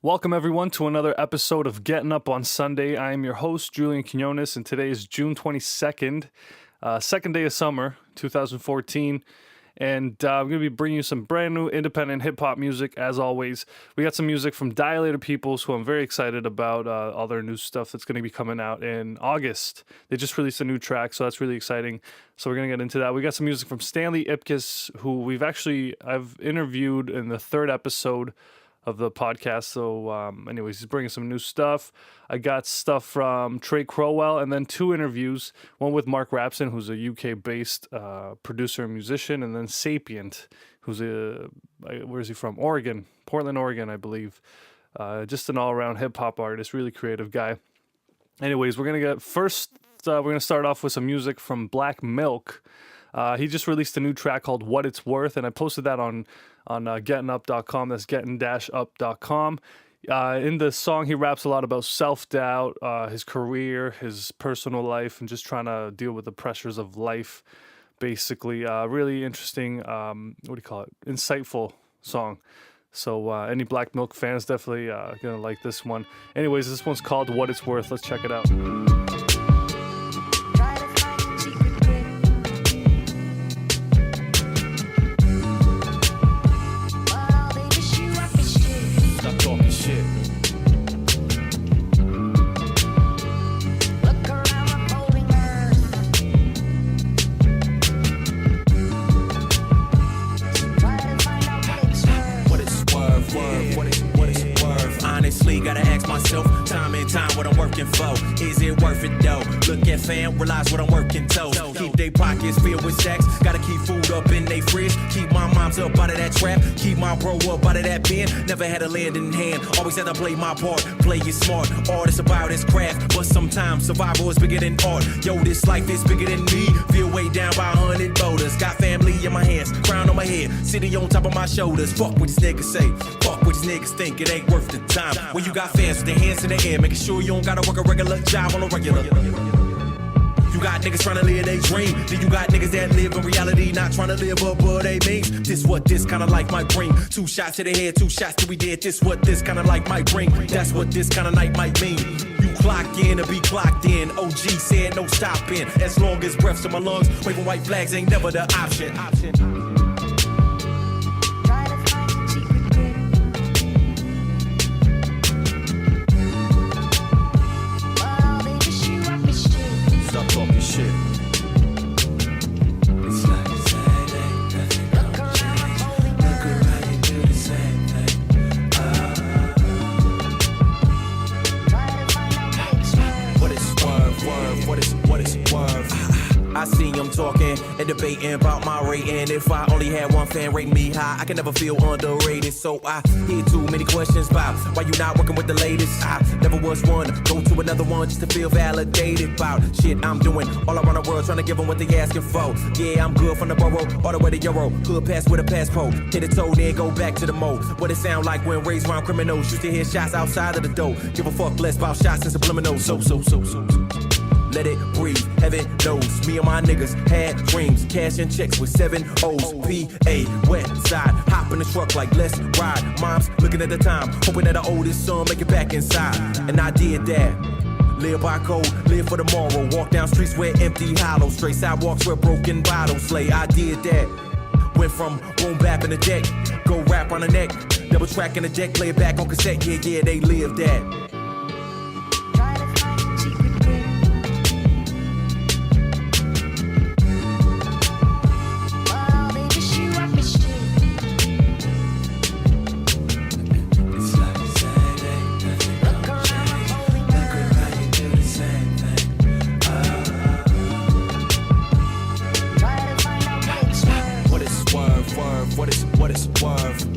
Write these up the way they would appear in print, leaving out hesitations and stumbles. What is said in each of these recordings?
Welcome, everyone, to another episode of Gettin Up On Sunday. I am your host, Julian Quinones, and today is June 22nd, second day of summer, 2014. And I'm going to be bringing you some brand new independent hip-hop music, as always. We got some music from Dilated Peoples, who I'm very excited about, all their new stuff that's going to be coming out in August. They just released a new track, so that's really exciting. So we're going to get into that. We got some music from Stanley Ipkiss, who I've interviewed in the third episode of the podcast. So anyways, he's bringing some new stuff. I got stuff from Trey Crowell, and then two interviews, one with Marc Rapson, who's a UK-based producer and musician, and then Sapient, who's where is he from? Oregon, Portland, Oregon, I believe. Just an all-around hip-hop artist, really creative guy. Anyways, we're going to start off with some music from Black Milk. He just released a new track called What It's Worth, and I posted that on gettinup.com. That's gettin-up.com. In the song, he raps a lot about self-doubt, his career, his personal life, and just trying to deal with the pressures of life, basically. Really interesting, insightful song. So any Black Milk fans definitely going to like this one. Anyways, this one's called What It's Worth. Let's check it out. Gotta ask myself, time and time, what I'm working for. Is it worth it though? Look at fam, realize what I'm working to. Keep they pockets filled with stacks. Gotta keep food up in they fridge. Keep my moms up out of that trap. Keep my bro up out of that bin. Never had a land in hand. Always had to play my part. Play it smart. Art is about his craft. But sometimes survival is bigger than art. Yo, this life is bigger than me. Feel weighed down by 100 boulders. Got family in my hands. Crown on my head. City on top of my shoulders. Fuck what these niggas say. Fuck what these niggas think. It ain't worth the time. When you got fans with their hands in the air, making sure you don't gotta work a regular job on a regular. You got niggas trying to live their dream. Then you got niggas that live in reality, not trying to live up what they means. This what this kind of life might bring. 2 shots to the head, 2 shots till we dead. This what this kind of life might bring. That's what this kind of night might mean. You clock in or be clocked in. OG said no stopping. As long as breaths in my lungs, waving white flags ain't never the option. I see them talking and debating about my rating. If I only had one fan rating me high, I can never feel underrated. So I hear too many questions about why you not working with the latest. I never was one, go to another one just to feel validated about shit I'm doing all around the world, trying to give them what they asking for. Yeah, I'm good from the borough all the way to Euro. Hood pass with a passport, hit a toe, then go back to the mode. What it sound like when raised around criminals, used to hear shots outside of the door. Give a fuck less about shots and subliminals. So. Let it breathe, heaven knows. Me and my niggas had dreams. Cash and checks with 7 O's. P.A. West side. Hop in the truck like let's ride. Mom's looking at the time, hoping that the oldest son make it back inside. And I did that. Live by code, live for tomorrow. Walk down streets where empty hollows. Straight sidewalks where broken bottles lay. I did that. Went from boom bap in the deck, go rap on the neck. Double track in the deck, play it back on cassette. Yeah, they lived that. What it's worth.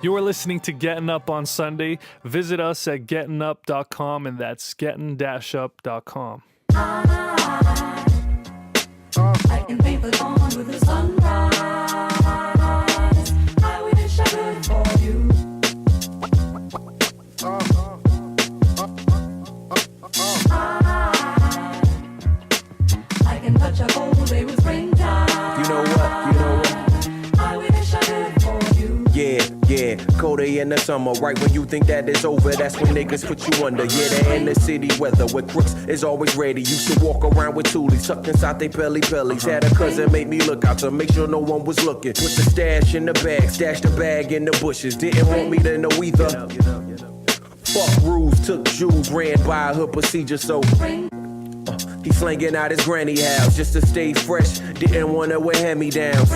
You are listening to Gettin Up on Sunday. Visit us at gettinup.com, and that's gettin-up.com. can touch a cold day with springtime. You know what? You know what? I wish I could for you. Yeah, cold day in the summer, right when you think that it's over, that's when niggas put you under. Yeah, they're in the city weather, where crooks is always ready. Used to walk around with toolies tucked inside they bellies. Had a cousin make me look out to make sure no one was looking. Put the stash in the bag, stashed the bag in the bushes. Didn't want me to know either. Fuck rules, took jewels, ran by her procedure, so he slanging out his granny house just to stay fresh. Didn't wanna wear hand-me-downs.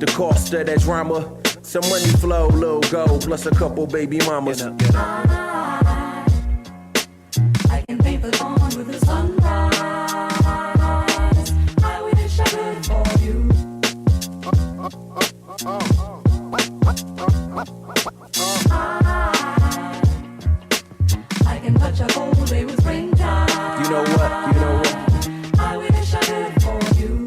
The cost of that drama, some money flow, little gold, plus a couple baby mamas. I can paint the dawn with the sunrise. I wish I could for you. I can touch a cold day with springtime. You know what? You know what? I wish I could for you.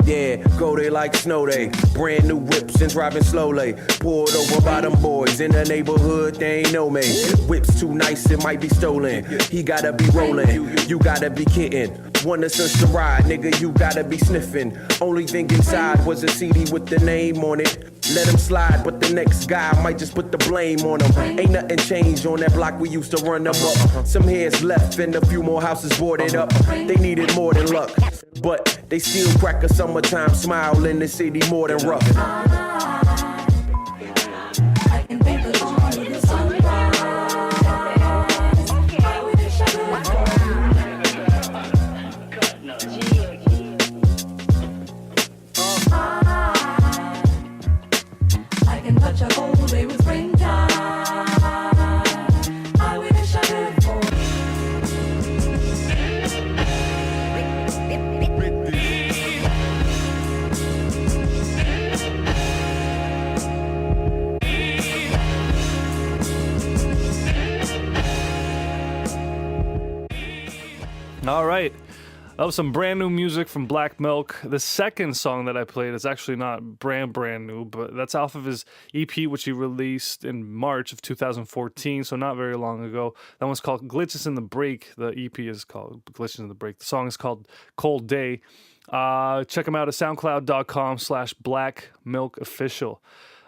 Yeah, go day like snow day. Brand new whips and driving slowly. Pulled over by them boys in the neighborhood, they ain't know me. Whips too nice, it might be stolen. He gotta be rolling, you gotta be kidding. Wanna search the ride, nigga, you gotta be sniffing. Only thing inside was a CD with the name on it. Let him slide, but the next guy might just put the blame on him. Ain't nothing changed on that block, we used to run them up. Some heads left and a few more houses boarded up. They needed more than luck, but they still crack a summertime smile in the city more than rough. I can paint the dawn with the sunrise. I wish I could. I can touch a cold day with springtime. I wish I could for All right. That was some brand new music from Black Milk. The second song that I played is actually not brand new, but that's off of his EP, which he released in March of 2014, so not very long ago. That one's called Glitches in the Break. The EP is called Glitches in the Break. The song is called Cold Day. Check him out at soundcloud.com/blackmilkofficial.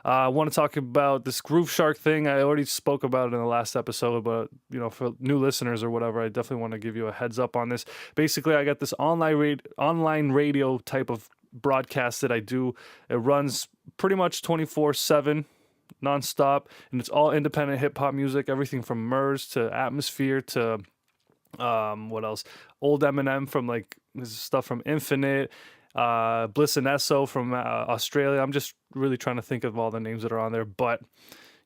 I want to talk about this Groove Shark thing. I already spoke about it in the last episode, but for new listeners or whatever, I definitely want to give you a heads up on this. Basically, I got this online radio type of broadcast that I do. It runs pretty much 24/7, nonstop, and it's all independent hip hop music. Everything from Murs to Atmosphere to what else? Old Eminem from this stuff from Infinite. Bliss and Esso from Australia. I'm just really trying to think of all the names that are on there, but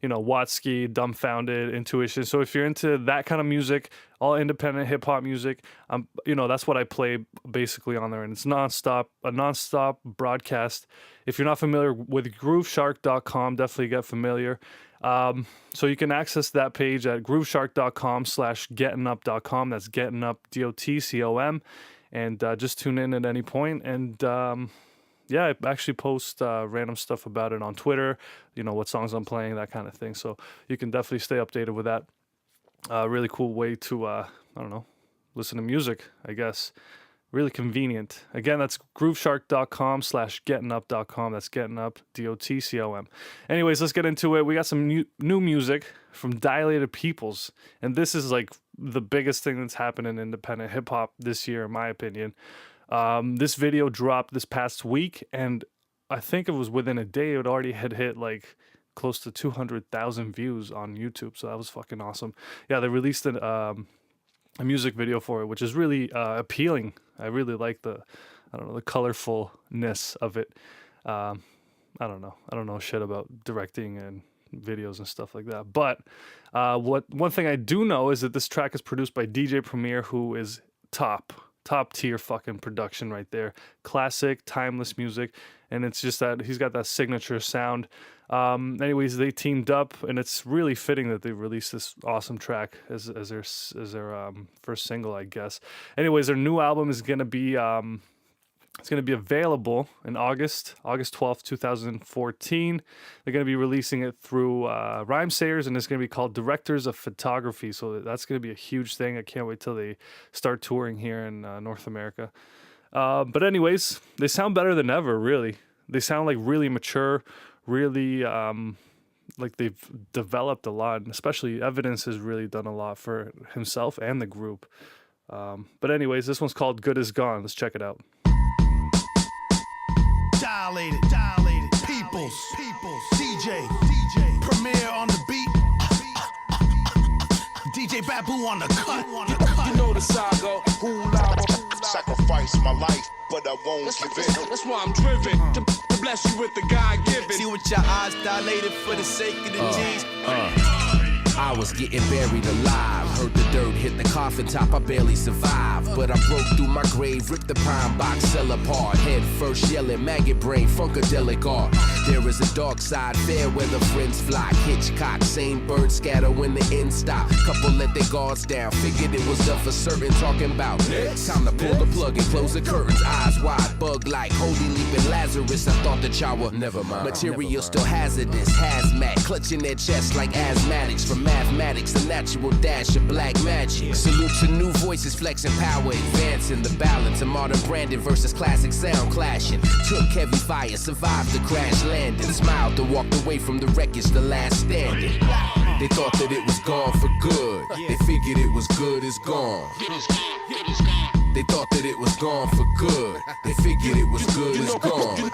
Watsky, Dumbfounded, Intuition. So if you're into that kind of music, all independent hip hop music, that's what I play basically on there, and it's a nonstop broadcast. If you're not familiar with GrooveShark.com, definitely get familiar. So you can access that page at GrooveShark.com/gettinup.com. That's Gettin Up, DOTCOM. And just tune in at any point. And I actually post random stuff about it on Twitter, what songs I'm playing, that kind of thing. So you can definitely stay updated with that. Really cool way to, listen to music, I guess. Really convenient. Again, that's GrooveShark.com/gettinup.com. That's Gettin Up, DOTCOM. Anyways, let's get into it. We got some new music from Dilated Peoples. And this is the biggest thing that's happened in independent hip hop this year, in my opinion. This video dropped this past week, and I think it was within a day it already had hit close to 200,000 views on YouTube. So that was fucking awesome. Yeah, they released a music video for it, which is really appealing. I really like the colorfulness of it. I don't know shit about directing and videos and stuff like that. But one thing I do know is that this track is produced by DJ Premier, who is top tier fucking production right there. Classic, timeless music, and it's just that he's got that signature sound. Anyways, they teamed up, and it's really fitting that they released this awesome track as their first single, I guess. Anyways, their new album is gonna be it's gonna be available in August 12th, 2014. They're gonna be releasing it through Rhymesayers, and it's gonna be called Directors of Photography. So that's gonna be a huge thing. I can't wait till they start touring here in North America. But anyways, they sound better than ever, really. They sound like really mature, really like they've developed a lot, and especially Evidence has really done a lot for himself and the group. But anyways, this one's called Good Is Gone. Let's check it out. Dilated, peoples, DJ, Premier on the beat, DJ Babu on the cut. You know the saga, hula. Sacrifice my life, but I won't give in. That's why I'm driven to bless you with the God-given. See with your eyes dilated for the sake of the G's. I was getting buried alive. Heard the dirt hit the coffin top, I barely survived. But I broke through my grave, ripped the pine box cell apart. Head first yelling, maggot brain, funkadelic art. There is a dark side, fair weather friends flock. Hitchcock, same bird scatter when the end stop. Couple let their guards down, figured it was done for certain. Talking about time to pull the plug and close the curtains. Eyes wide, bug like holy leaping Lazarus. I thought that y'all were never mind. Material still hazardous, hazmat, clutching their chest like asthmatics. From mathematics, the natural dash of black magic. Salute to new voices, flexing power, advancing the balance of modern branding versus classic sound clashing. Took heavy fire, survived the crash landing. Smiled and walked away from the wreckage, the last standing. They thought that it was gone for good. They figured it was good as gone. They thought that it was gone for good. They figured it was good as gone.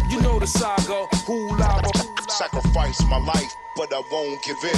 You know the saga, hula. Sacrifice my life, but I won't give in.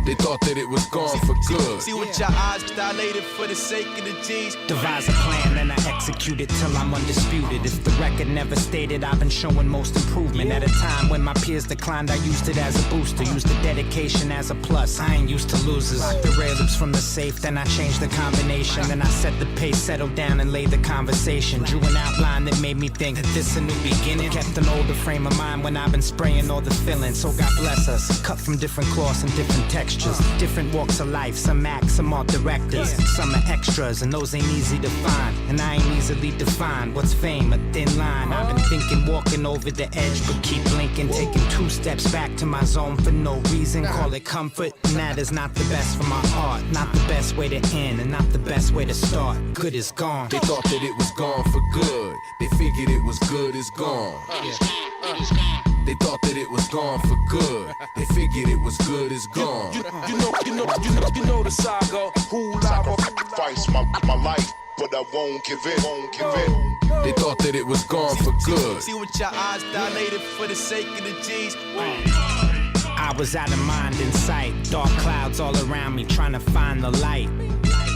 They thought that it was gone for good. See with your eyes dilated for the sake of the G's. Devise a plan and I execute it till I'm undisputed. If the record never stated, I've been showing most improvement. At a time when my peers declined, I used it as a booster. Used the dedication as a plus, I ain't used to losers. Locked the rare lips from the safe, then I changed the combination. Then I set the pace, settled down and laid the conversation. Drew an outline that made me think that this a new beginning. Kept an older frame of mind when I've been spraying all the fillings. So God bless us, cut from different cloths and different textures. Different walks of life, some act, some art directors. Some are extras, and those ain't easy to find. And I ain't easily defined. What's fame? A thin line. I've been thinking, walking over the edge, but keep blinking. Taking 2 steps back to my zone for no reason. Call it comfort, and that is not the best for my art. Not the best way to end, and not the best way to start. Good is gone. They thought that it was gone for good. They figured it was good as gone. They thought that it was gone for good. They figured it was good as gone. You know the saga, hula. Sacrifice my life, but I won't give in. They thought that it was gone for good. See with your eyes dilated for the sake of the G's. I was out of mind in sight. Dark clouds all around me, trying to find the light.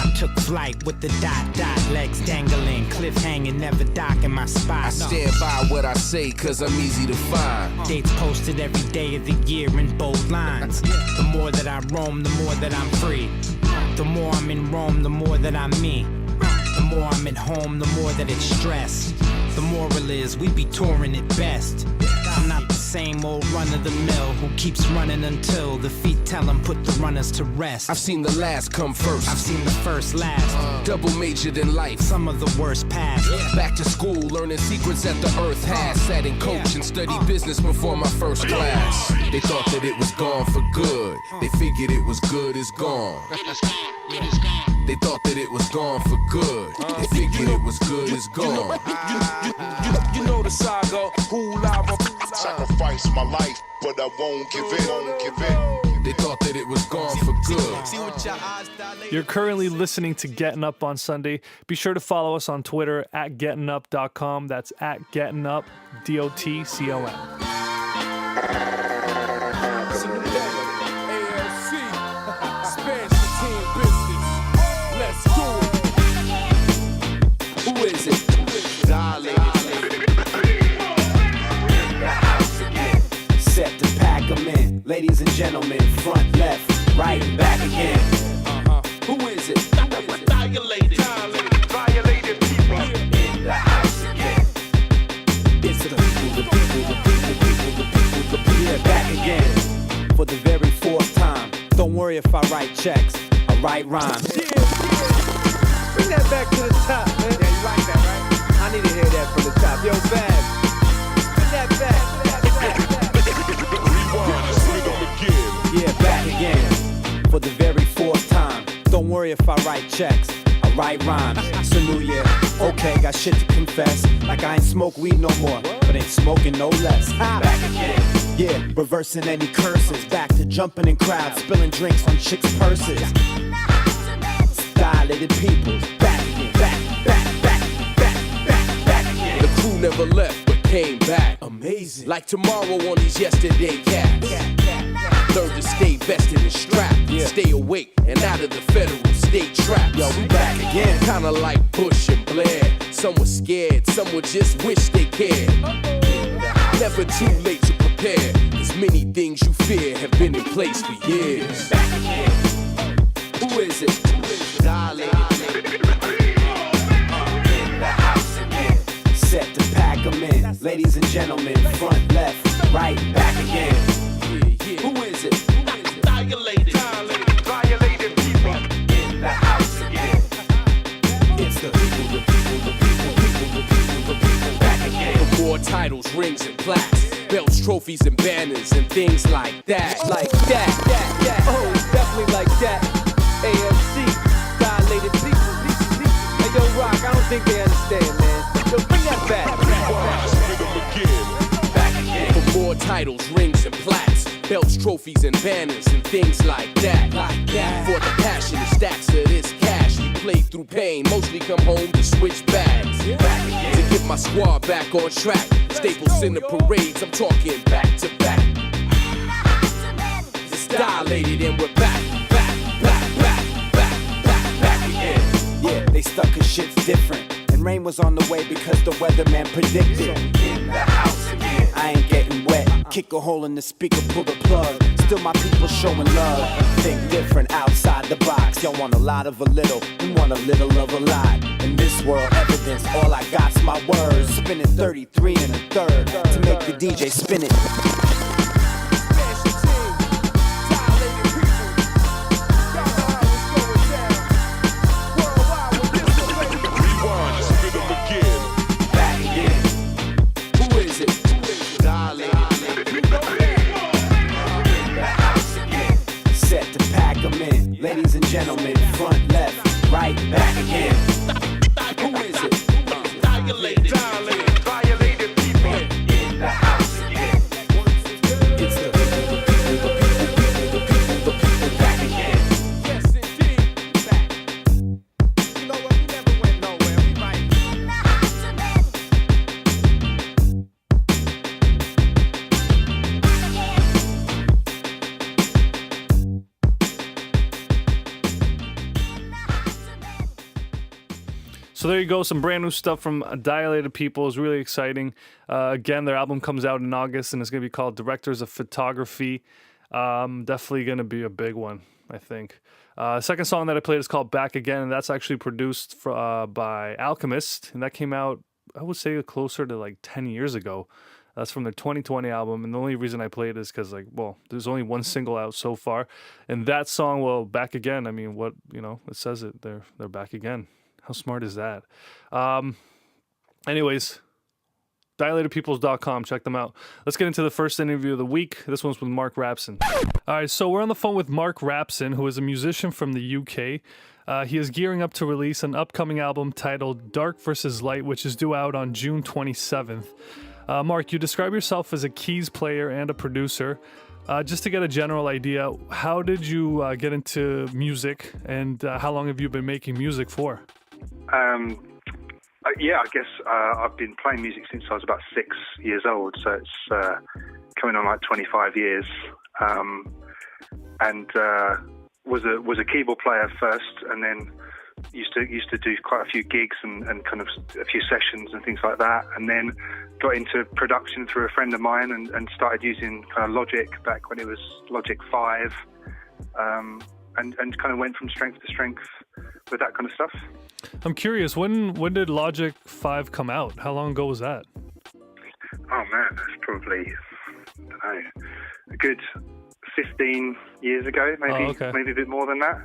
I took flight with the dot, legs dangling, cliff hanging, never docking my spot. I stand by what I say, cause I'm easy to find. Dates posted every day of the year in bold lines. The more that I roam, the more that I'm free. The more I'm in Rome, the more that I'm me. The more I'm at home, the more that it's stress. The moral is we be touring at best. I'm not the same old run-of-the-mill who keeps running until the feet tell him put the runners to rest. I've seen the last come first. I've seen the first last. Double majored in life. Some of the worst past. Back to school, learning secrets that the earth has. Sat in coach and studied business before my first class. They thought that it was gone for good. They figured it was good as gone. They thought that it was gone for good. They figured it was good as gone. You know the saga, hula. Sacrifice my life, but I won't give in. They thought that it was gone for good. See with your eyes dilated. You're currently listening to Gettin Up on Sunday. Be sure to follow us on Twitter at gettinup.com. That's at gettinup, DOTCOM. ALC, expansion team business. Let's do it. Who is it? Set to pack 'em in. Ladies and gentlemen, front, left, right, back again. Who is it? Violated people. In the house again. It's the people. Yeah, back again. For the very 4th time. Don't worry if I write checks. I write rhymes. Bring that back to the top, man. Yeah, you like that, right? I need to hear that from the top. Yo, Bab, bring that back. Yeah, back again. For the very 4th time. Don't worry if I write checks. I write rhymes. It's a new year, okay, got shit to confess. Like I ain't smoke weed no more, but ain't smoking no less. Back again. Yeah, reversing any curses. Back to jumping in crowds, spilling drinks on chicks' purses. Dilated people, back again, back again. The crew never left but came back. Amazing. Like tomorrow on these yesterday cats. Learn to stay vested and strapped. Stay awake and out of the federal state trap. Yo, we back again. Kinda like Bush and Blair. Some were scared, some would just wish they cared. Never too late to prepare. As many things you fear have been in place for years. Back again. Who is it? Dilated. In the house again. Set to pack 'em in. Ladies and gentlemen, front, left, right, back again. Who is it? Dilated. Violated people. In the house again. It's the people, the people, the people, the people, back again. For more titles, rings, and plaques, belts, trophies, and banners, and things like that. Like that. Oh, definitely like that. AMC, dilated people. Hey, yo, Rock, I don't think they understand, man. Yo, bring that back. Back again. For more titles, rings, and plaques, belts, trophies, and banners, and things like that. For the passion and stacks of this cash, we played through pain, mostly come home to switch bags. Back again. To get my squad back on track, staples in the parades, I'm talking back to back. It's dilated and we're back again. Yeah, they stuck 'cause shit's different. And rain was on the way because the weatherman predicted. In the house again. I ain't getting wet. Kick a hole in the speaker, pull the plug. Still my people showing love. Think different outside the box. Y'all want a lot of a little, we want a little of a lot. In this world, evidence, all I got's my words. Spinning 33 and a third to make the DJ spin it. Ladies and gentlemen, front, left, right, back again. Who is it? Dilated. Violated people. In the house again. It's the people, back again. Yes, indeed. Back. You know what? We never went nowhere. We right. So there you go, some brand new stuff from Dilated People. Is really exciting. Again, their album comes out in August, and it's going to be called Directors of Photography. Definitely going to be a big one, I think. Second song that I played is called Back Again, and that's actually produced by Alchemist, and that came out, I would say, closer to like 10 years ago. That's from their 2020 album, and the only reason I played it is because, like, well, there's only one single out so far, and that song, well, Back Again. I mean, what, you know, it says it. They're back again. How smart is that? Anyways, dilatedpeoples.com. Check them out. Let's get into the first interview of the week. This one's with Marc Rapson. All right, so we're on the phone with Marc Rapson, who is a musician from the UK. He is gearing up to release an upcoming album titled Dark vs. Light, which is due out on June 27th. Marc, you describe yourself as a keys player and a producer. Just to get a general idea, how did you get into music, and how long have you been making music for? Yeah, I guess I've been playing music since I was about 6 years old, so it's coming on like 25 years. And was a keyboard player first, and then used to do quite a few gigs and kind of a few sessions and things like that, and then got into production through a friend of mine and started using kind of Logic back when it was Logic 5, and kind of went from strength to strength with that kind of stuff. I'm curious, when did Logic 5 come out? How long ago was that? Oh man, that's probably, I don't know, a good 15 years ago, maybe. Oh, okay. Maybe a bit more than that.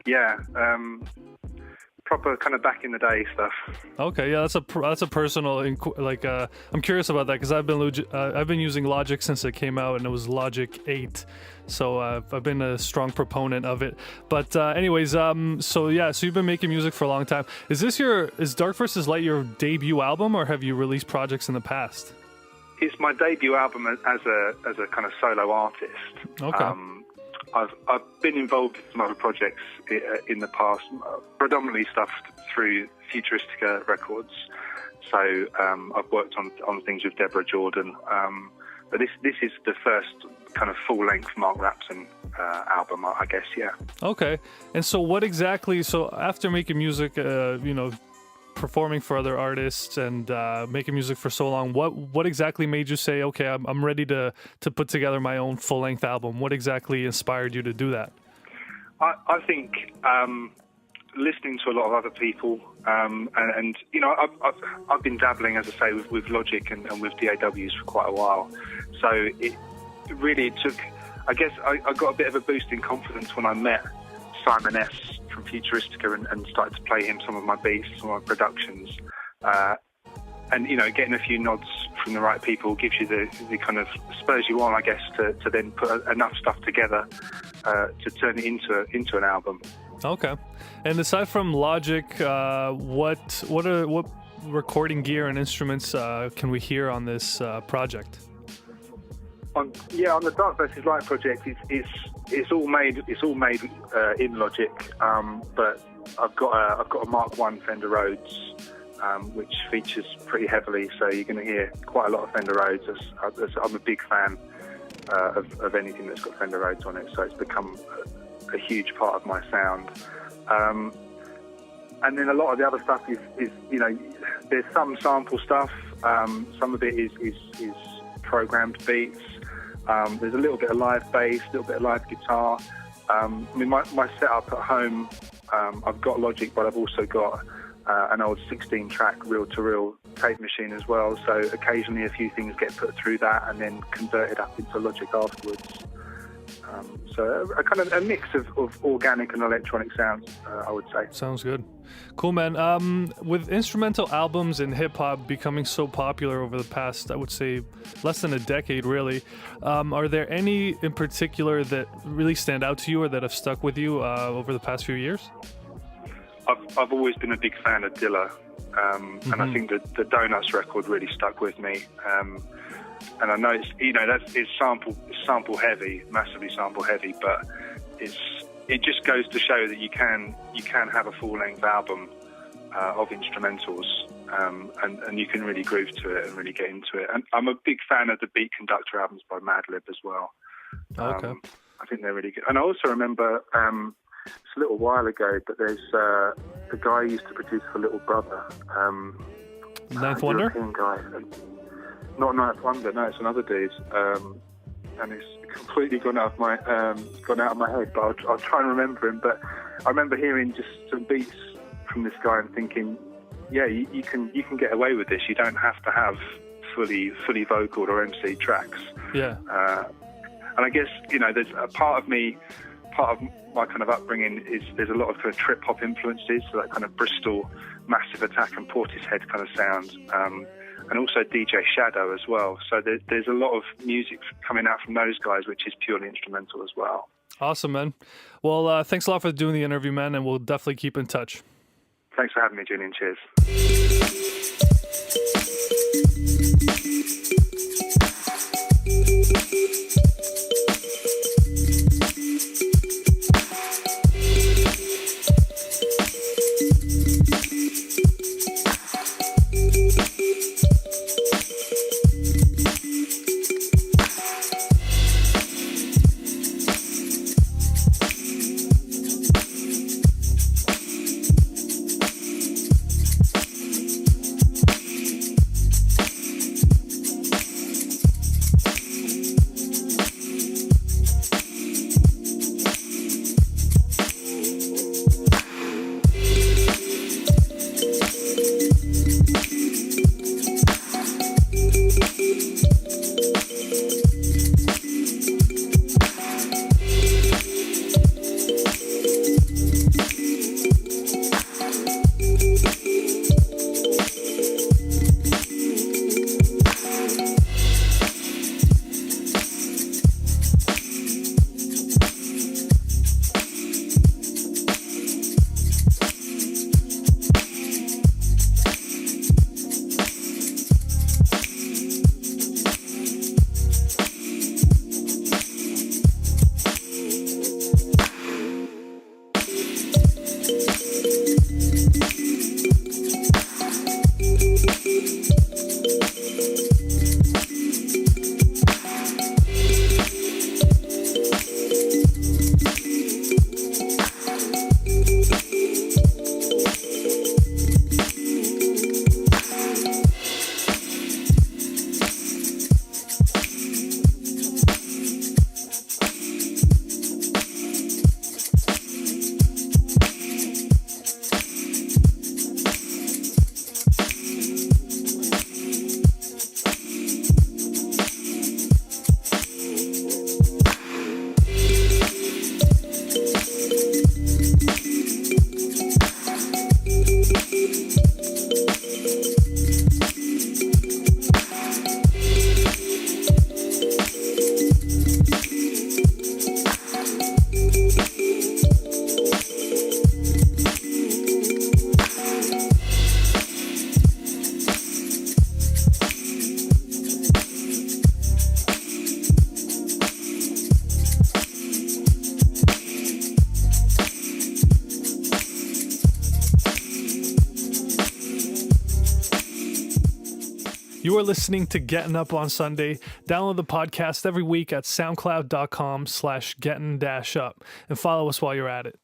Yeah. proper kind of back in the day stuff. Okay, yeah, that's a personal I'm curious about that because I've been using Logic since it came out, and it was Logic 8, so I've been a strong proponent of it. But anyways, so you've been making music for a long time. Is Dark vs. Light your debut album, or have you released projects in the past? It's my debut album as a kind of solo artist. Okay. I've been involved in some other projects in the past, predominantly stuff through Futuristica Records. So I've worked on things with Deborah Jordan, but this is the first kind of full-length Marc Rapson album, I guess. Yeah. Okay. And so what exactly? So after making music, performing for other artists and making music for so long, what exactly made you say, okay, I'm ready to put together my own full-length album? What exactly inspired you to do that? I think listening to a lot of other people, and I've been dabbling, as I say, with Logic and with DAWs for quite a while. So it took, I guess I got a bit of a boost in confidence when I met Simon S. from Futuristica and started to play him some of my beats, some of my productions. And, getting a few nods from the right people gives you the kind of spurs you on, I guess, to then put enough stuff together to turn it into an album. Okay. And aside from Logic, what recording gear and instruments can we hear on this project? On the Dark vs. Light project, it's all made in Logic, but I've got a Mark I Fender Rhodes, which features pretty heavily, so you're going to hear quite a lot of Fender Rhodes. I'm a big fan of anything that's got Fender Rhodes on it, so it's become a huge part of my sound. And then a lot of the other stuff is there's some sample stuff, some of it is programmed beats. There's a little bit of live bass, a little bit of live guitar. My setup at home, I've got Logic, but I've also got an old 16-track reel-to-reel tape machine as well. So occasionally a few things get put through that and then converted up into Logic afterwards. So a kind of a mix of organic and electronic sounds, I would say. Sounds good. Cool, man. With instrumental albums and hip-hop becoming so popular over the past, I would say, less than a decade, really, are there any in particular that really stand out to you or that have stuck with you over the past few years? I've always been a big fan of Dilla, and I think that the Donuts record really stuck with me. And I know it's sample heavy, massively sample heavy, but it just goes to show that you can have a full length album of instrumentals, and you can really groove to it and really get into it. And I'm a big fan of the Beat Conductor albums by Madlib as well. Okay. I think they're really good. And I also remember it's a little while ago, but there's a guy who used to produce for Little Brother. Ninth Wonder? European guy. Not Ninth Wonder, no, it's another dude. And it's completely gone out of my head, but I'll try and remember him. But I remember hearing just some beats from this guy and thinking, yeah, you can get away with this. You don't have to have fully vocal or MC tracks. Yeah. And I guess there's a part of my kind of upbringing is there's a lot of kind of trip hop influences, so that kind of Bristol, Massive Attack and Portishead kind of sound. And also DJ Shadow as well. So there's a lot of music coming out from those guys, which is purely instrumental as well. Awesome, man. Well, thanks a lot for doing the interview, man, and we'll definitely keep in touch. Thanks for having me, Julian. Cheers. You are listening to Gettin Up On Sunday. Download the podcast every week at soundcloud.com/gettin-up and follow us while you're at it.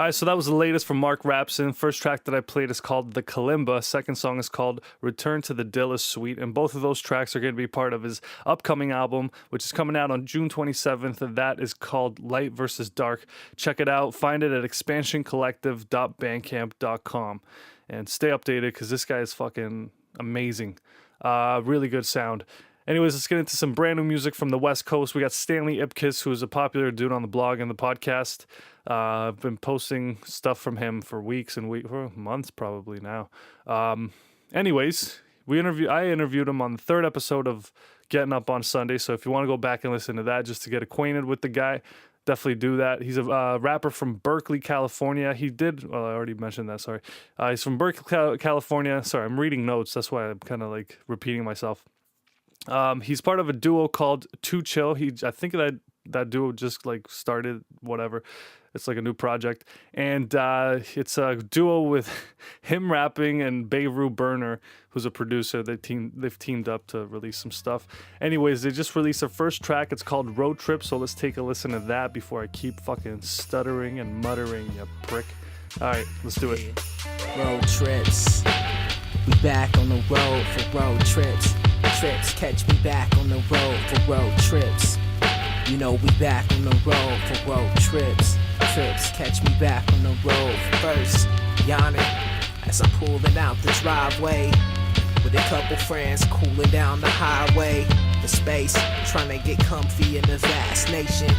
All right, so that was the latest from Marc Rapson. First track that I played is called The Kalimba. Second song is called Return to the Dilla Suite. And both of those tracks are going to be part of his upcoming album, which is coming out on June 27th. And that is called Light versus Dark. Check it out. Find it at expansioncollective.bandcamp.com. And stay updated because this guy is fucking amazing. Really good sound. Anyways, let's get into some brand new music from the West Coast. We got Stanley Ipkiss, who is a popular dude on the blog and the podcast. I've been posting stuff from him for weeks and for months probably now. Anyways, I interviewed him on the third episode of Gettin Up On Sunday. So if you want to go back and listen to that just to get acquainted with the guy, definitely do that. He's a rapper from Berkeley, California. I already mentioned that, sorry. He's from Berkeley, California. Sorry, I'm reading notes. That's why I'm kind of like repeating myself. He's part of a duo called Too Chill. I think that duo just like started, whatever. It's like a new project. And it's a duo with him rapping and Beirut Burner, who's a producer. They've teamed up to release some stuff. Anyways, they just released their first track. It's called Road Trip. So let's take a listen to that before I keep fucking stuttering and muttering, you prick. All right, let's do it. Road trips. We back on the road for road trips. Trips, catch me back on the road for road trips. You know we back on the road for road trips. Trips, catch me back on the road first. Yawning as I'm pulling out the driveway with a couple friends cooling down the highway. The space, trying to get comfy in the vast nation.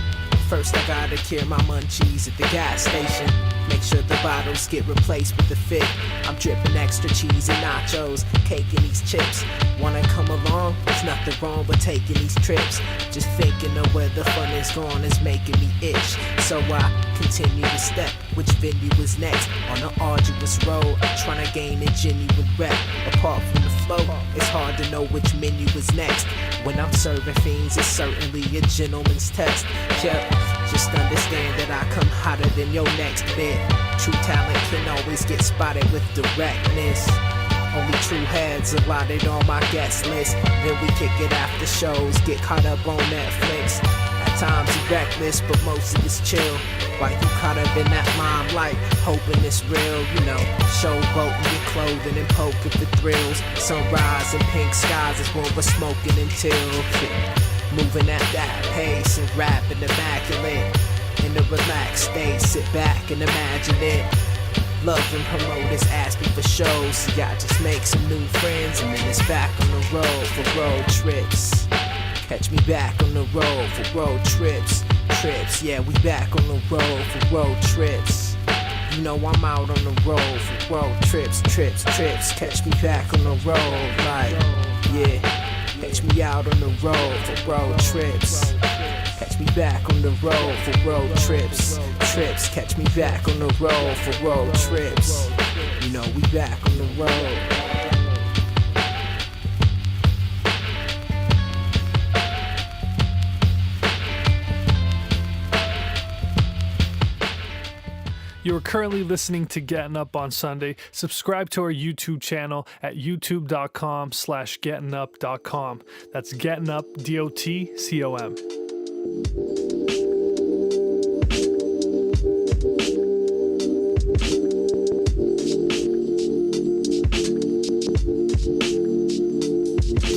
First I gotta cure my munchies at the gas station. Make sure the bottles get replaced with the fit. I'm dripping extra cheese and nachos, caking these chips. Wanna come along? There's nothing wrong with taking these trips. Just thinking of where the fun is gone is making me itch. So I continue to step, which venue is next. On an arduous road, trying to gain a genuine rep. Apart from the flow, it's hard to know which menu is next. When I'm serving fiends, it's certainly a gentleman's test. Yep, just understand that I come hotter than your next bit. True talent can always get spotted with directness. Only true heads allotted on my guest list. Then we kick it after shows, get caught up on Netflix. At times you reckless, but most of it's chill. While you caught up in that limelight, hoping it's real, you know. Showboating your clothing and poking for thrills. Sunrise and pink skies is what we're smoking until. Moving at that pace and rapping immaculate. In a relaxed state, sit back and imagine it. Love and promoters ask me for shows. See, I just make some new friends and then it's back on the road for road trips. Catch me back on the road for road trips. Trips, yeah, we back on the road for road trips. You know I'm out on the road for road trips. Catch me back on the road, like, yeah. Catch me out on the road for road trips. Catch me back on the road for road trips. Catch me back on the road for road trips. You know we back on the road. You are currently listening to Gettin Up On Sunday. Subscribe to our YouTube channel at youtube.com/gettinup.com. That's Gettin Up, DOTCOM.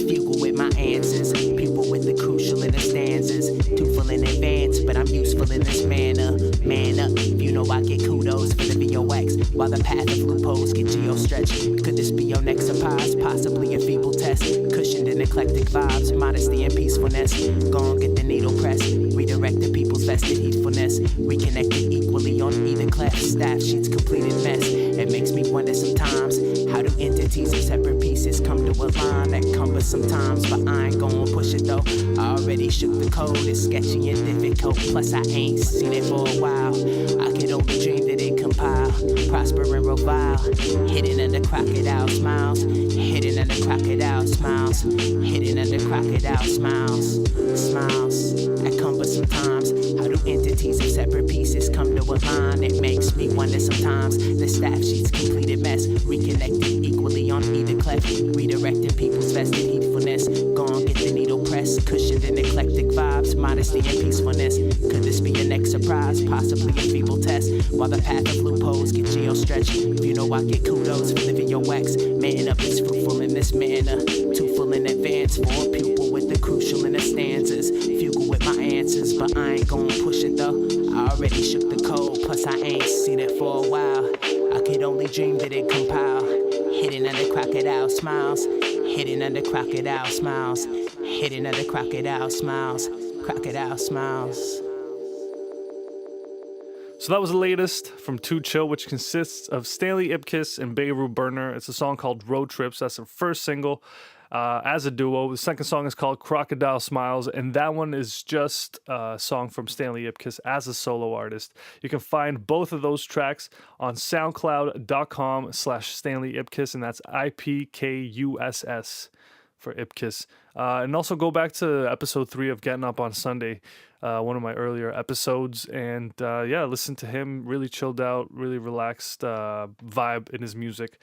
Fugal with my answers, people with the crucial in the stanzas. Too full in advance, but I'm useful in this manner. Man up, you know I get kudos for the VOX, while the path of loopholes get geo-stretched. Could this be your next surprise? Possibly a feeble test. Cushioned in eclectic vibes, modesty and peacefulness. Gon' get the needle pressed, redirect the people's vested heedfulness. Reconnected equally on either cleft. Staff sheets completed mess. It makes me wonder sometimes, how do entities of separate pieces come to a line that cumber sometimes? But I ain't gon' push it though. I already shook the code, it's sketchy and difficult. Plus I ain't seen it for a while. I could only dream that it compile, prosper and revile. Hidden under crocodile smiles, hidden under crocodile smiles, hidden under crocodile smiles. Smiles that cumber sometimes. How do entities of separate pieces come to a line? It makes me wonder sometimes. The staff sheets completed mess, reconnected equally on either cleft. Redirecting people's vested heedfulness. Gone get the needle press. press, cushioned in eclectic vibes, modesty and peacefulness. Could this be a next surprise? Possibly a feeble test. While the path of loopholes get geo-stretched, you know I get kudos for living your wax. Man up is fruitful in this manner, too full in advance for a pupil with the crucial in the stanzas. Fugal with my answers, but I ain't gon' push it though. I already shook the code, plus I ain't seen it for a while. I could only dream that it compile. Hidden under crocodile smiles, hidden under crocodile smiles, hidden under crocodile smiles, crocodile smiles. So that was the latest from Too Chill, which consists of Stanley Ipkiss and Beirut Burner. It's a song called Road Trips. That's their first single as a duo. The second song is called Crocodile Smiles, and that one is just a song from Stanley Ipkiss as a solo artist. You can find both of those tracks on soundcloud.com/Stanley Ipkiss, and that's IPKUSS for Ipkiss. And also go back to episode 3 of Gettin Up On Sunday, one of my earlier episodes, and listen to him. Really chilled out, really relaxed vibe in his music,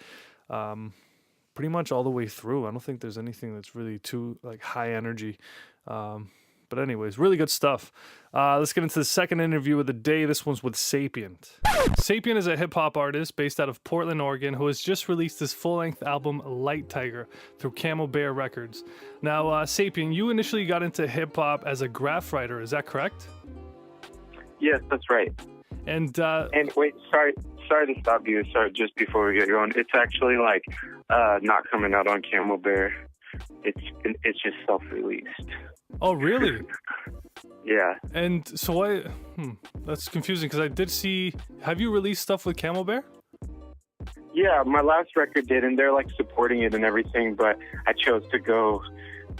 pretty much all the way through. I don't think there's anything that's really too like high energy, but anyways, really good stuff. Let's get into the second interview of the day. This one's with Sapient. Sapient is a hip-hop artist based out of Portland, Oregon, who has just released his full-length album Light Tiger through Camel Bear Records. Now, Sapient, you initially got into hip-hop as a graph writer, is that correct? Yes, that's right. And wait, sorry to stop you. Sorry, just before we get going, it's actually like not coming out on Camel Bear. It's just self-released. Oh, really? Yeah. And so that's confusing because I did see. Have you released stuff with Camel Bear? Yeah, my last record did, and they're like supporting it and everything. But I chose to go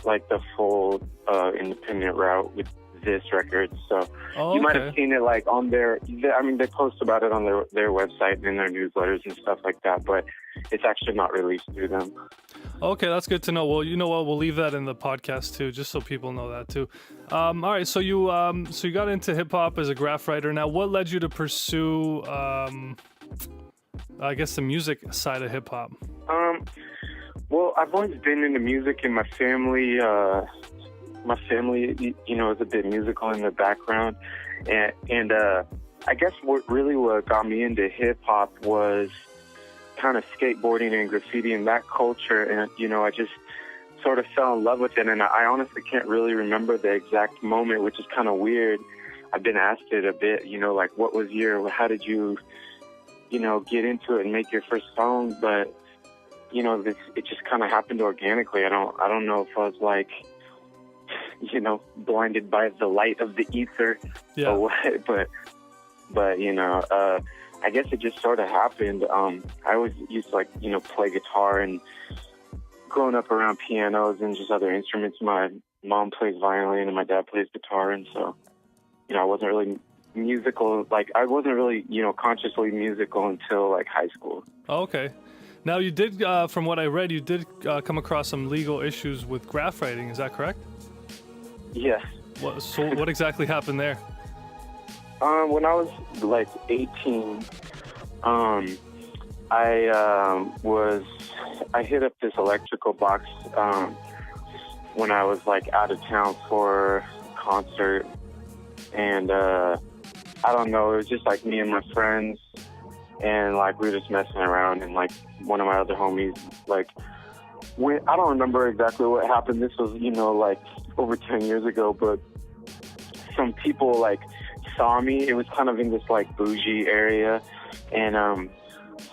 like the full independent route with this record. So you might have seen it like on their. I mean, they post about it on their website and in their newsletters and stuff like that. But it's actually not released through them. Okay, that's good to know. Well, you know what? We'll leave that in the podcast too, just so people know that too. All right, so you got into hip hop as a graph writer. Now, what led you to pursue, I guess, the music side of hip hop? Well, I've always been into music in my family. My family, you know, is a bit musical in the background, and I guess what got me into hip hop was kind of skateboarding and graffiti and that culture, and you know, I just sort of fell in love with it, and I honestly can't really remember the exact moment, which is kind of weird. I've been asked it a bit, you know, like how did you, you know, get into it and make your first song? But you know, it just kind of happened organically. I don't know if I was like, you know, blinded by the light of the ether or what, but you know, I guess it just sort of happened. I always used to, like, you know, play guitar, and growing up around pianos and just other instruments. My mom plays violin and my dad plays guitar, and so, you know, I wasn't really musical. Like, I wasn't really, you know, consciously musical until like high school. Oh, okay. Now you did, from what I read, you did come across some legal issues with graph writing. Is that correct? Yes. So what exactly happened there? When I was like 18, I hit up this electrical box when I was like out of town for a concert, and I don't know, it was just like me and my friends, and like we were just messing around, and like one of my other homies, like, I don't remember exactly what happened. This was, you know, like over 10 years ago, but some people like saw me. It was kind of in this like bougie area, and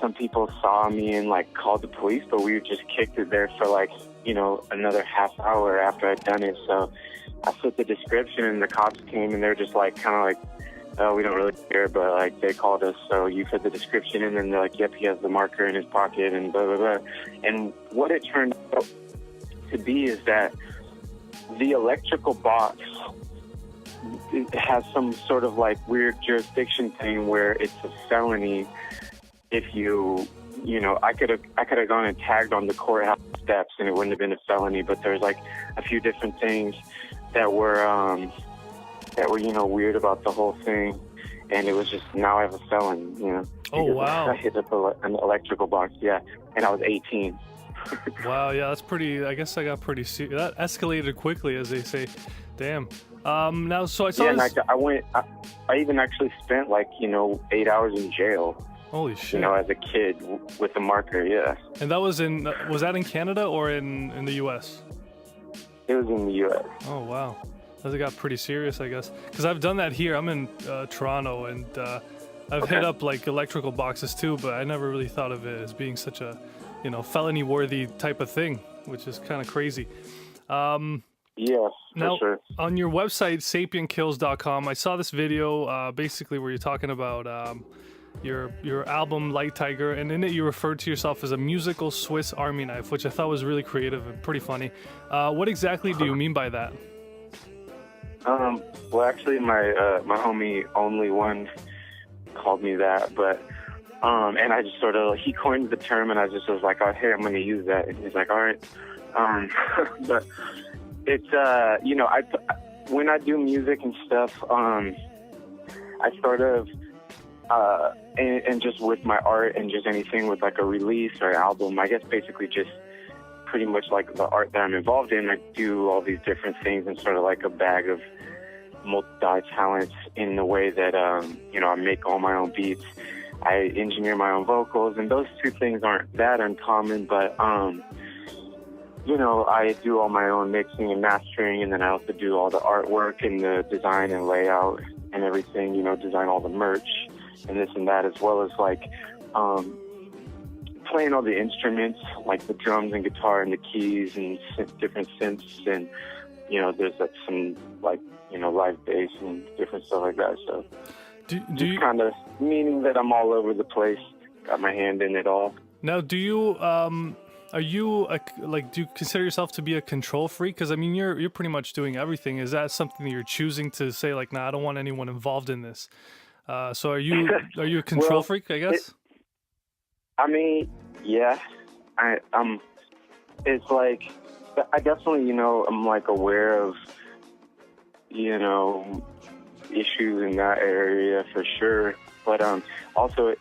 some people saw me and like called the police, but we just kicked it there for like, you know, another half hour after I'd done it. So I put the description, and the cops came, and they're just like kind of like, oh, we don't really care, but like they called us, so you put the description in, and they're like, yep, he has the marker in his pocket, and blah blah blah. And what it turned out to be is that the electrical box, it has some sort of like weird jurisdiction thing where it's a felony if you know, I could have gone and tagged on the courthouse steps and it wouldn't have been a felony, but there's like a few different things that were you know, weird about the whole thing, and it was just, now I have a felony, you know. Oh wow! I hit up an electrical box, yeah, and I was 18. Wow, yeah, that's pretty. I guess I got pretty. That escalated quickly, as they say. Damn. Now, so I saw. Yeah, this... and I even actually spent 8 hours in jail. Holy shit. As a kid with a marker, yeah. And that was that in Canada or in the U.S.? It was in the U.S. Oh, wow. That got pretty serious, I guess. Because I've done that here. I'm in Toronto, and I've hit up electrical boxes too, but I never really thought of it as being such a, felony-worthy type of thing, which is kind of crazy. Yes, now, for sure. On your website, sapientkills.com, I saw this video basically where you're talking about your album Light Tiger, and in it you referred to yourself as a musical Swiss Army knife, which I thought was really creative and pretty funny. What exactly do you mean by that? Well, actually, my homie Only One called me that, but and I just sort of, he coined the term, and I just was like, oh, hey, I'm going to use that, and he's like, all right. But it's when I do music and stuff, I sort of and just with my art and just anything with a release or album, I guess basically just pretty much the art that I'm involved in, I do all these different things and sort of a bag of multi-talents in the way that, I make all my own beats. I engineer my own vocals, and those two things aren't that uncommon, but, I do all my own mixing and mastering, and then I also do all the artwork and the design and layout and everything, design all the merch and this and that, as well as playing all the instruments, like the drums and guitar and the keys and different synths, and there's some live bass and different stuff like that. So do you kind of meaning that I'm all over the place, got my hand in it all. Now, do you do you consider yourself to be a control freak? Because I mean, you're pretty much doing everything. Is that something that you're choosing to say nah, I don't want anyone involved in this? So are you a control freak, I guess? Yeah, it's I definitely, I'm aware of, issues in that area for sure. But also,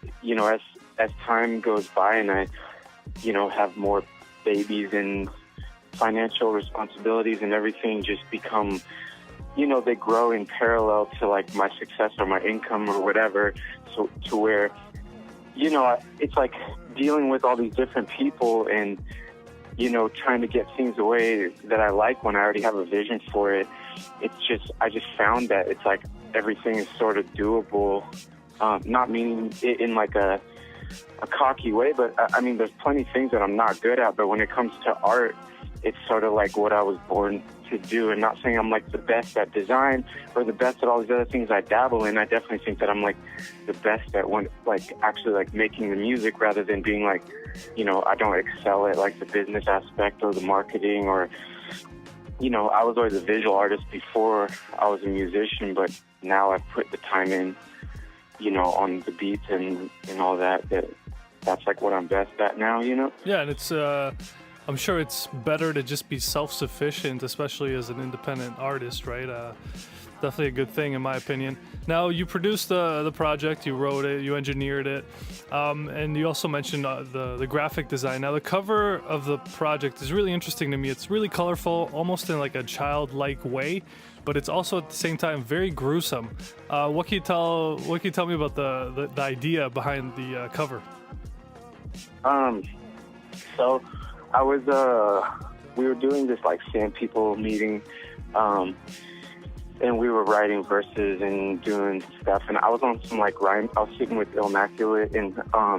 as time goes by and I, have more babies and financial responsibilities and everything just become, they grow in parallel to my success or my income or whatever. So to where, it's dealing with all these different people and, trying to get things away that I like when I already have a vision for it. I just found that it's everything is sort of doable, not meaning it in a cocky way, but I mean, there's plenty of things that I'm not good at, but when it comes to art, it's sort of what I was born to do, and not saying I'm the best at design or the best at all these other things I dabble in. I definitely think that I'm the best at actually making the music, rather than being I don't excel at the business aspect or the marketing, or I was always a visual artist before I was a musician, but now I've put the time in, on the beats and all that's what I'm best at now, Yeah, and it's I'm sure it's better to just be self-sufficient, especially as an independent artist, right? Definitely a good thing, in my opinion. Now, you produced the project, you wrote it, you engineered it, and you also mentioned the graphic design. Now, the cover of the project is really interesting to me. It's really colorful, almost in a childlike way, but it's also at the same time very gruesome. What can you tell me about the idea behind the cover? So I was we were doing this Sand People meeting, and we were writing verses and doing stuff, and I was on some rhyme. I was sitting with Immaculate, and I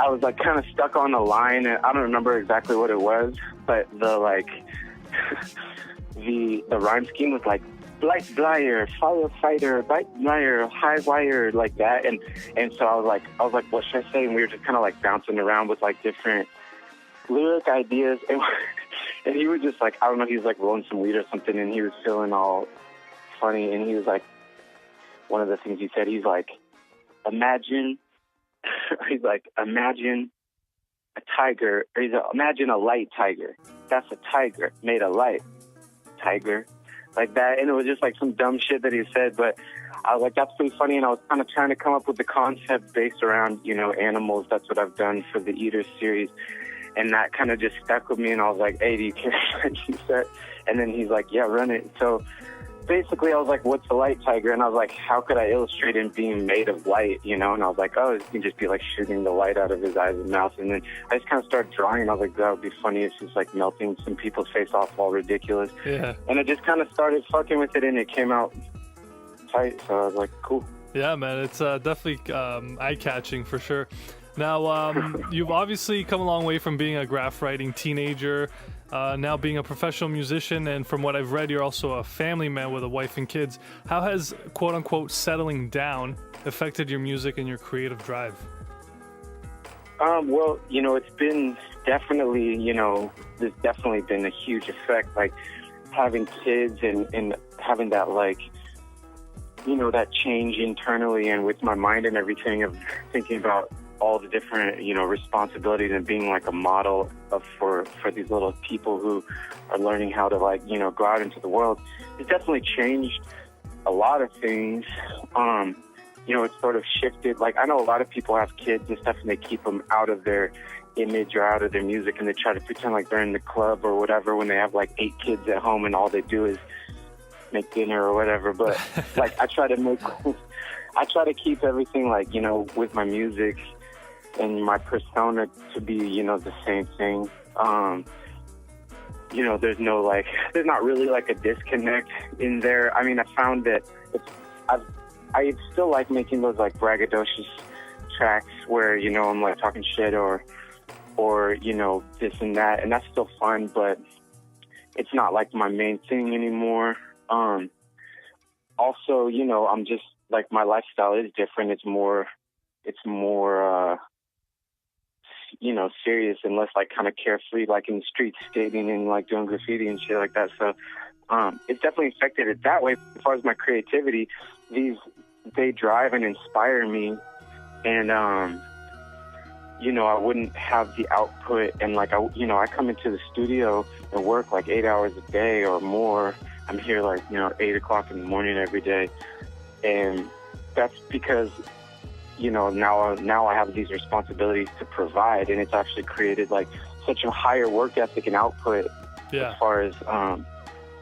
was kind of stuck on a line, and I don't remember exactly what it was, but the the rhyme scheme was blight blyer, firefighter, bite blyer, high wire, like that, and so I was like, what should I say? And we were just kind of bouncing around with different lyric ideas, and he was just I don't know, he was rolling some weed or something, and he was feeling all funny, and he was one of the things he said, he's imagine a tiger, or imagine a light tiger. That's a tiger made of light. Tiger, like that, and it was just some dumb shit that he said, but I was that's pretty funny, and I was kind of trying to come up with the concept based around, animals. That's what I've done for the Eaters series. And that kind of just stuck with me, and I was like, hey, do you care if I do that? And then he's like, yeah, run it. So basically I was like, what's a light tiger? And I was like, how could I illustrate him being made of light, you know? And I was like, oh, it can just be like shooting the light out of his eyes and mouth. And then I just kind of started drawing, and I was like, that would be funny. It's just like melting some people's face off, all ridiculous. Yeah. And I just kind of started fucking with it, and it came out tight. So I was like, cool. Yeah, man, it's definitely eye-catching for sure. Now, you've obviously come a long way from being a graph writing teenager, now being a professional musician, and from what I've read, you're also a family man with a wife and kids. How has quote-unquote settling down affected your music and your creative drive? Well, you know, it's been definitely, you know, there's definitely been a huge effect, like having kids and having that, like, you know, that change internally and with my mind and everything of thinking about all the different, you know, responsibilities and being like a model for these little people who are learning how to, like, you know, go out into the world. It's definitely changed a lot of things. You know, it's sort of shifted. Like, I know a lot of people have kids and stuff, and they keep them out of their image or out of their music, and they try to pretend like they're in the club or whatever when they have like 8 kids at home and all they do is make dinner or whatever. But like, I try to keep everything, like, you know, with my music and my persona to be, you know, the same thing. You know, there's not really like a disconnect in there. I mean, I found that I still like making those like braggadocious tracks where, you know, I'm like talking shit or, you know, this and that, and that's still fun, but it's not like my main thing anymore. Also, you know, I'm just like, my lifestyle is different. It's more, you know, serious and less like kind of carefree, like in the streets skating and like doing graffiti and shit like that. So, it's definitely affected it that way. As far as my creativity, they drive and inspire me. And, you know, I wouldn't have the output and like, I come into the studio and work like 8 hours a day or more. I'm here like, you know, 8 o'clock in the morning every day. And that's because, you know, now I have these responsibilities to provide, and it's actually created like such a higher work ethic and output as far as,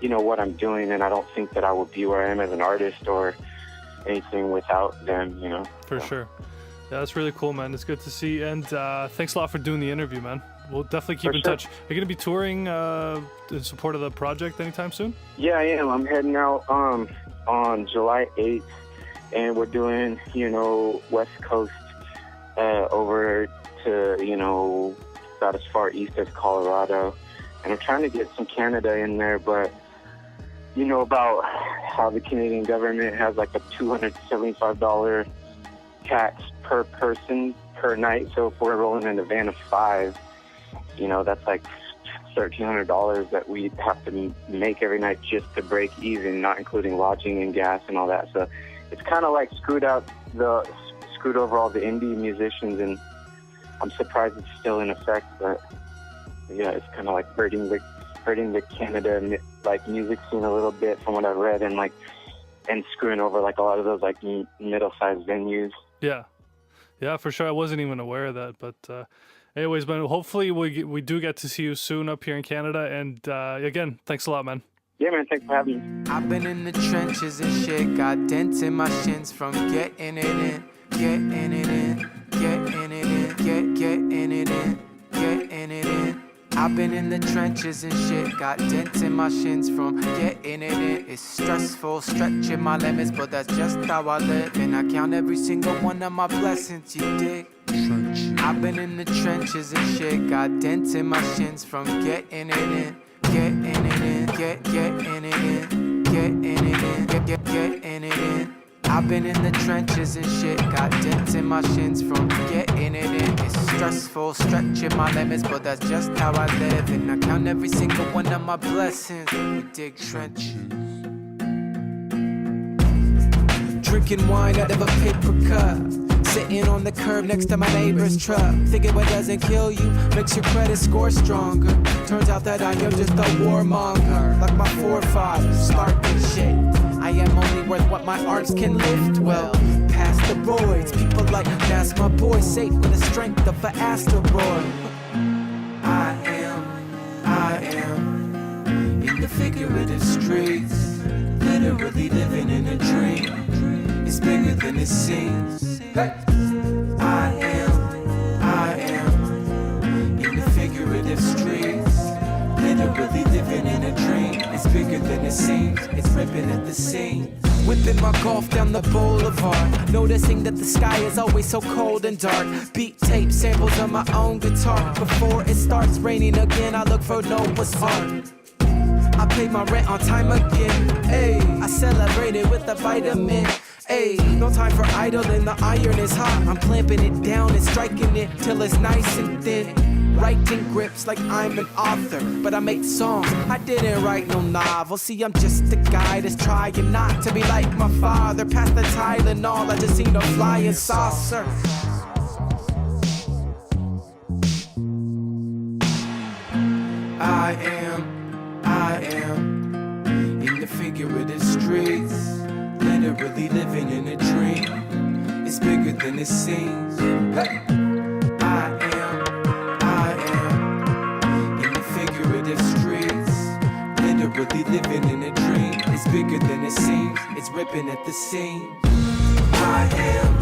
you know, what I'm doing. And I don't think that I would be where I am as an artist or anything without them, you know. For sure. Yeah, that's really cool, man. It's good to see. And thanks a lot for doing the interview, man. We'll definitely keep in touch. Are you going to be touring in support of the project anytime soon? Yeah, I am. I'm heading out on July 8th, and we're doing, you know, West Coast over to, you know, about as far east as Colorado. And I'm trying to get some Canada in there, but you know about how the Canadian government has like a $275 tax per person per night. So if we're rolling in a van of 5, you know, that's like $1,300 that we have to make every night just to break even, not including lodging and gas and all that. So it's kind of like screwed over all the indie musicians, and I'm surprised it's still in effect. But yeah, it's kind of like hurting the Canada like music scene a little bit from what I've read, and screwing over like a lot of those like middle-sized venues. Yeah, for sure. I wasn't even aware of that, but anyways, man, hopefully we do get to see you soon up here in Canada. And again, thanks a lot, man. Yeah, man, thanks for having me. I've been in the trenches and shit, got dents in my shins from getting it in, getting it in, getting it in, getting it in, getting it in. I've been in the trenches and shit, got dents in my shins from getting it in. It's stressful, stretching my limits, but that's just how I live. And I count every single one of my blessings, you dig? I've been in the trenches and shit, got dents in my shins from getting it in, getting it in, getting it in, getting it in, getting it in. I've been in the trenches and shit, got dents in my shins from getting it in. It's stressful, stretching my limits, but that's just how I live. And I count every single one of my blessings. We dig trenches. Drinking wine out of a paper cup, sitting on the curb next to my neighbor's truck. Thinking what doesn't kill you makes your credit score stronger. Turns out that I am just a warmonger, like my forefathers, starting shit. I am only worth what my arms can lift. Well, past the roids, people like, that's my boy, Satan with the strength of an asteroid. figurative streets, literally living in a dream. It's bigger than it seems. Hey. I am in the figurative streets, literally living in a dream. It's bigger than it seems. It's ripping at the seams. Whipping my golf down the boulevard, noticing that the sky is always so cold and dark. Beat tape samples on my own guitar. Before it starts raining again, I look for Noah's Ark. I paid my rent on time again. Ayy, I celebrated with a vitamin. Ayy, no time for idling, the iron is hot. I'm clamping it down and striking it till it's nice and thin. Writing grips like I'm an author, but I make songs. I didn't write no novel. See, I'm just a guy that's trying not to be like my father. Past the Tylenol, I just seen a flying saucer. I am in the figurative streets, literally living in a dream. It's bigger than it seems. Hey. I am in the figurative streets, literally living in a dream. It's bigger than it seems. It's ripping at the seams. I am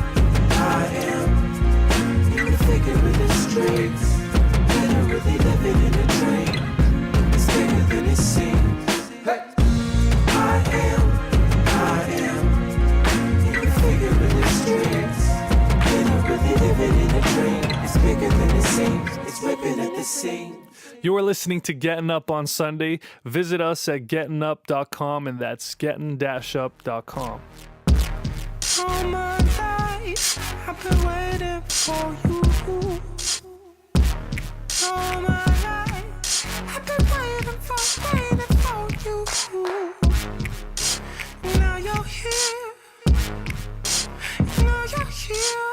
in the figurative streets, literally living in a dream. It's bigger than it seems. Hey. I am in the figurative streets, literally living in a dream. It's bigger than it seems. It's ripping at the seams. You are listening to Gettin Up on Sunday. Visit us at gettinup.com, and that's gettin-up.com. All my life, I've been waiting for you. All my life, I've been waiting for you. Now you're here. Now you're here.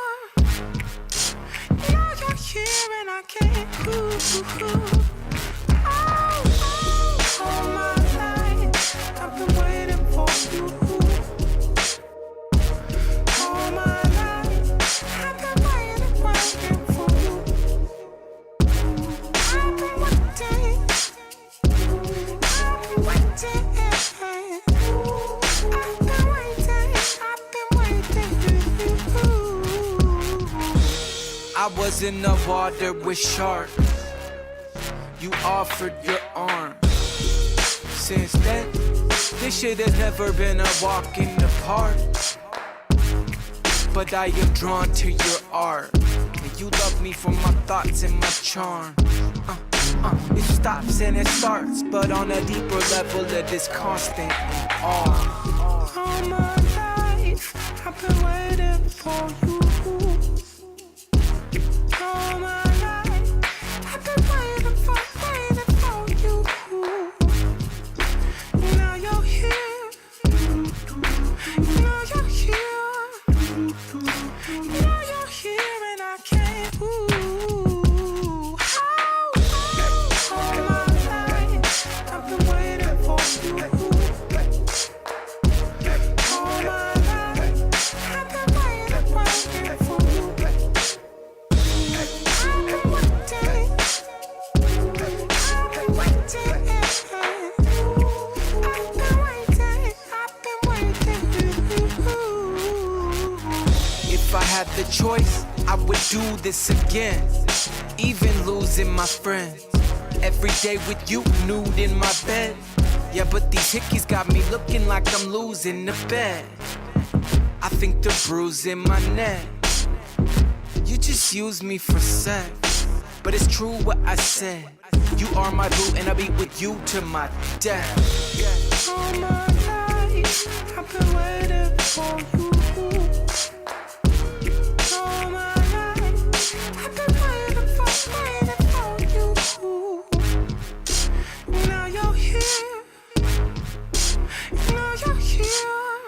Now you're here, and I can't. All my life, I've been waiting for you. All my life, I've been waiting for you. I've been waiting. I was in the water with sharks. You offered your arm. Since then, this shit has never been a walk in the park. But I am drawn to your art, and you love me for my thoughts and my charm. It stops and it starts, but on a deeper level it is constant and all. All my life, I've been waiting for you. All my life, I've been waiting for you. Now you're here. Now you're here. Now you're here, and I can't. All my life, I've been waiting for you. All my life, I've been waiting for you. If I had the choice, I would do this again, even losing my friends. Every day with you, nude in my bed. Yeah, but these hickeys got me looking like I'm losing the bet. I think they're bruising my neck. You just use me for sex, but it's true what I said. You are my boo, and I'll be with you to my death. All my life, I've been waiting for you. All my life, I've been waiting for you. Now you're here. Now you're here.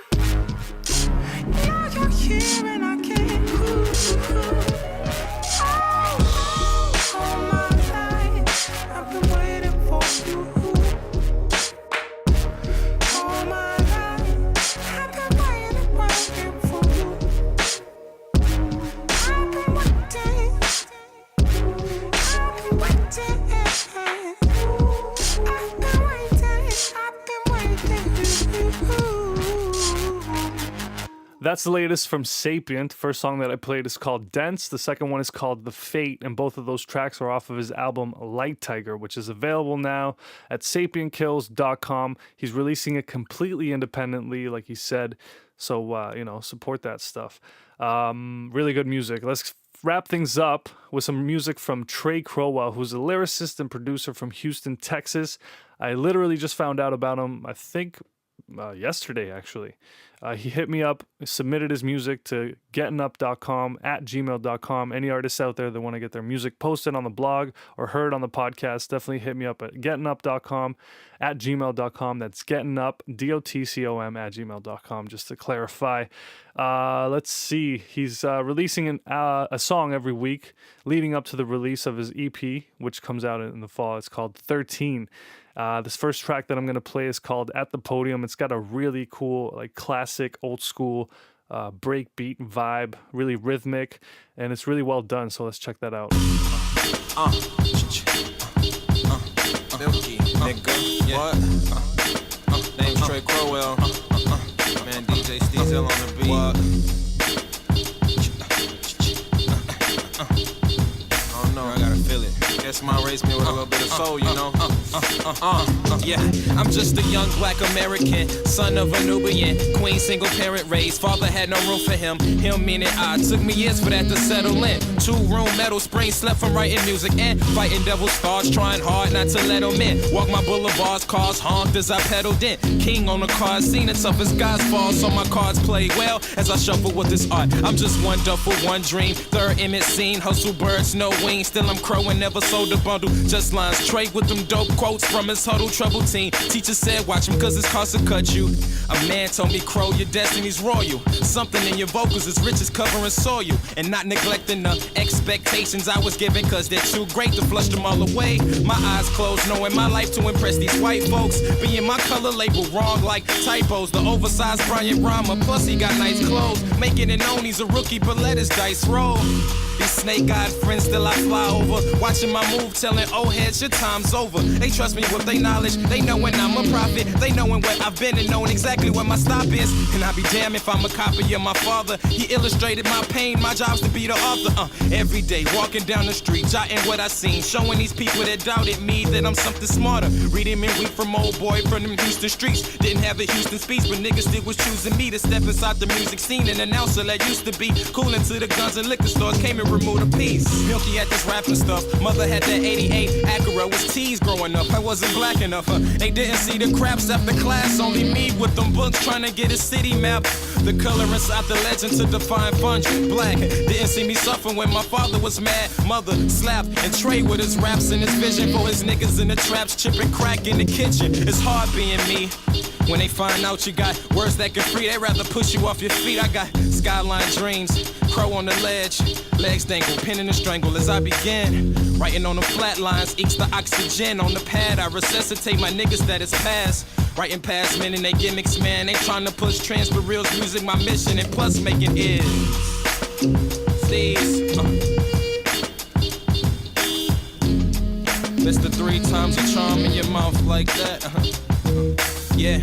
Now you're here, and I can't. All my life, I've been waiting for you. All my life, I've been waiting for you. I've been waiting. I've been waiting. I've been waiting. I've been That's the latest from Sapient. First song that I played is called Dense. The second one is called The Fate, and both of those tracks are off of his album Light Tiger, which is available now at sapientkills.com. He's releasing it completely independently, like he said. So, support that stuff. Really good music. Let's wrap things up with some music from Trey Crowell, who's a lyricist and producer from Houston, Texas. I literally just found out about him, I think, yesterday, actually. He hit me up, submitted his music to gettinup.com at gmail.com. Any artists out there that want to get their music posted on the blog or heard on the podcast, definitely hit me up at gettinup.com at gmail.com. That's gettinup, DOTCOM at gmail.com, just to clarify. Let's see. He's releasing a song every week leading up to the release of his EP, which comes out in the fall. It's called 13. This first track that I'm going to play is called At the Podium. It's got a really cool, like classic, old school breakbeat vibe, really rhythmic, and it's really well done. So let's check that out. Milky, nigga. Yeah. Name's Trey Crowell. Man, DJ Steezel on the beat. I don't know, I gotta feel it. Guess mine raised me with a little bit of soul, you know. Yeah, I'm just a young black American, son of a Nubian, queen single parent raised. Father had no room for him meaning I. Took me years for that to settle in. 2-room metal spring, slept from writing music and fighting devil's thoughts, trying hard not to let them in. Walk my boulevards, cars honked as I pedaled in. King on the card, seen it tough as God's fall, so my cards play well as I shuffle with this art. I'm just one duffel, one dream, third image scene, hustle birds, no wings, still I'm crowing, never sold a bundle, just lines. Trey with them dope quotes from his huddle trouble team. Teacher said watch him cause his cause will cut you. A man told me crow, your destiny's royal. Something in your vocals is rich as covering soil. And not neglecting the expectations I was given cause they're too great to flush them all away. My eyes closed knowing my life to impress these white folks. Being my color label wrong like typos. The oversized Brian Rama plus he got nice clothes. Making it known he's a rookie but let his dice roll. These snake-eyed friends still I fly over. Watching my move, telling old heads your time's over. They trust me with their knowledge. They know when I'm a prophet. They knowing what I've been and knowing exactly where my stop is. And I be damned if I'm a copy of my father. He illustrated my pain. My job's to be the author. Every day walking down the street, jotting what I seen, showing these people that doubted me that I'm something smarter. Reading and weep from old boy from them Houston streets. Didn't have a Houston speech, but niggas still was choosing me to step inside the music scene. An announcer that used to be cool into the guns and liquor stores came and removed a piece. Milky had this rapping stuff. Mother had that 88 Acura, was teased growing up. I wasn't black enough. They didn't see the craps after class. Only me with them books trying to get a city map. The color inside the legend to define fungi. Black didn't see me suffer when my father was mad. Mother slapped and Trey with his raps and his vision for his niggas in the traps, chipping crack in the kitchen. It's hard being me. When they find out you got words that can free, they rather push you off your feet. I got skyline dreams, crow on the ledge, legs dangle, pin in the strangle as I begin. Writing on the flat lines, eats the oxygen on the pad. I resuscitate my niggas that is past. Writing past men and they gimmicks, man. They trying to push trans for reals, music my mission, and plus making is. Steez, Mr. 3 times a charm in your mouth like that. Yeah.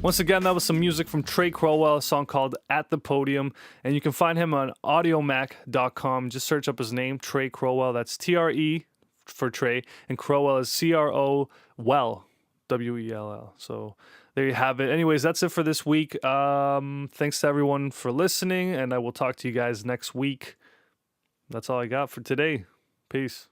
Once again, that was some music from Trey Crowell, a song called At the Podium, and you can find him on audiomac.com. Just search up his name, Trey Crowell. That's T-R-E for Trey, and Crowell is C-R-O-Well, W-E-L-L. So there you have it. Anyways, that's it for this week. Thanks to everyone for listening, and I will talk to you guys next week. That's all I got for today. Peace.